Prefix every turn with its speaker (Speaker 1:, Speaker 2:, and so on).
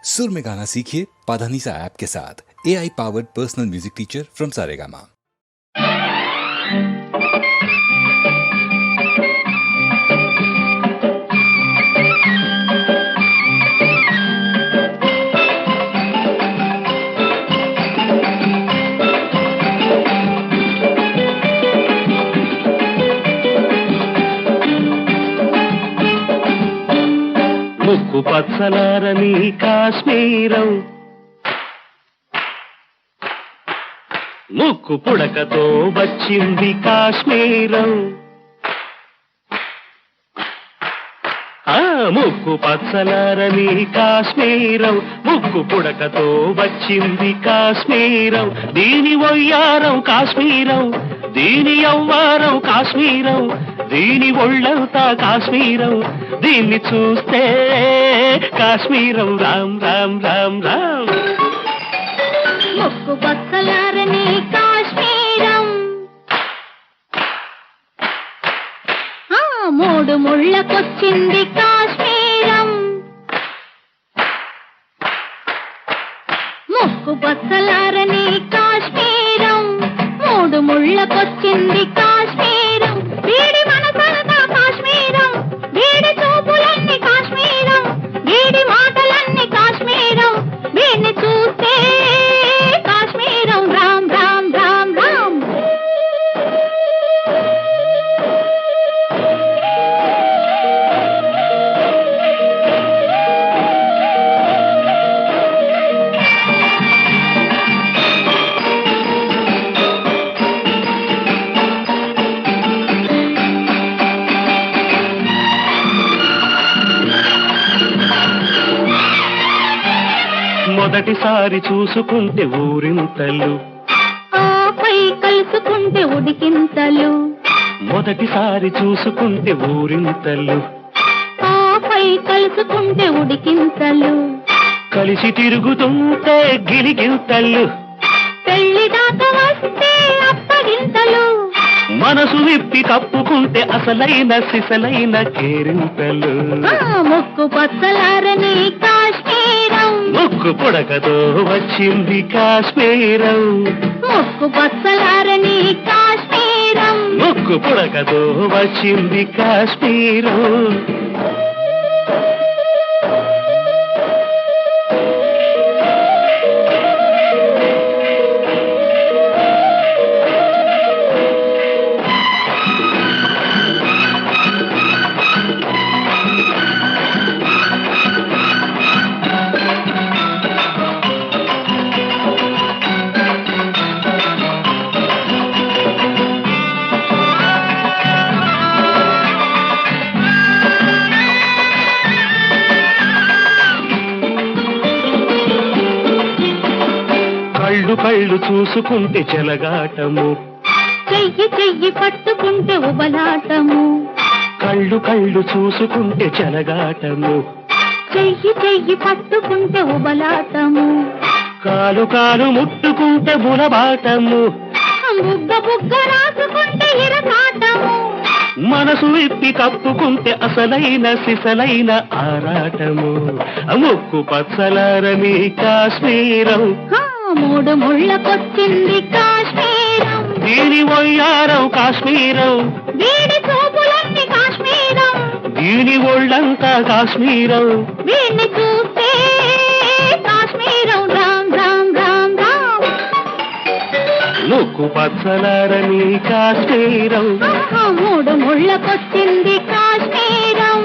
Speaker 1: सुर में गाना सीखिए पाधानीसा ऐप के साथ। AI powered personal music teacher from Saregama.
Speaker 2: ముక్కు పచ్చలారని కాశ్మీరం, ముక్కు పుడకతో వచ్చింది కాశ్మీరం. ముక్కు పచ్చలారని కాశ్మీరం, ముక్కు పుడకతో వచ్చింది కాశ్మీరం. దీని వయ్యారం కాశ్మీరం, దీని యవ్వారం కాశ్మీరం, దీని ఒళ్ళంతా కాశ్మీరం. దీన్ని చూస్తే కాశ్మీరం రామ్ రామ్ రామ్ రామ్.
Speaker 3: ముక్కు పచ్చలారని కాశ్మీరం, మూడు ముళ్ళకొచ్చింది కాశ్మీరం. ముక్కు పచ్చలారని కాశ్మీరం, మూడు ముళ్ళకొచ్చింది కాశ్మీరం. వీడి మనసంతా కాశ్మీరం, వీడి చూపులన్నీ కాశ్మీరం, వీడి మాటలన్నీ కాశ్మీరం. వీడిని చూస్తే కాశ్మీరం రామ్ రామ్ రామ్ రామ్.
Speaker 2: మొదటిసారి చూసుకుంటే ఊరింతలు,
Speaker 3: ఆపై కలుసుకుంటే ఉడికింతలు.
Speaker 2: మొదటిసారి చూసుకుంటే ఊరింతలు,
Speaker 3: ఆపై కలుసుకుంటే ఉడికింతలు.
Speaker 2: కలిసి తిరుగుతుంటే గిలిగింతలు,
Speaker 3: పెళ్లి దాకా వస్తే అప్పగింతలు.
Speaker 2: మనసు విప్పి కప్పుకుంటే అసలైన సిసలైన కేరింతలు.
Speaker 3: ముక్కు పచ్చలారని కాశ్మీరం,
Speaker 2: ముక్కు పొడకతో వచ్చింది కాశ్మీరం.
Speaker 3: ముక్కు పచ్చలారని కాశ్మీరం.
Speaker 2: ముక్కు పొడకతో వచ్చింది కాశ్మీరం. కళ్ళు కళ్ళు చూసుకుంటే చెలగాటము,
Speaker 3: చెయ్యి చెయ్యి పట్టుకుంటే ఉబలాటము.
Speaker 2: కళ్ళు కళ్ళు చూసుకుంటే చెలగాటము,
Speaker 3: చెయ్యి చెయ్యి పట్టుకుంటే ఉబలాటము.
Speaker 2: కాలు కాలు ముట్టుకుంటే బులబాటము,
Speaker 3: బుగ్గ బుగ్గ రాసుకుంటే ఇరకాటము.
Speaker 2: మనసు విప్పి కప్పుకుంటే అసలైన సిసలైన ఆరాటము. ముక్కు పచ్చలారని కాశ్మీరం,
Speaker 3: మూడు ముళ్ళకొచ్చింది కాశ్మీరం.
Speaker 2: దీని వయ్యారం కాశ్మీరం,
Speaker 3: వీడి చూపులన్నీ కాశ్మీరం,
Speaker 2: దీని ఒళ్ళంతా కాశ్మీరం.
Speaker 3: వీడిని చూస్తే కాశ్మీరం రామ్ రామ్ రామ్ రామ్.
Speaker 2: ముక్కు పచ్చలారని కాశ్మీరం,
Speaker 3: మూడు ముళ్ళకొచ్చింది కాశ్మీరం.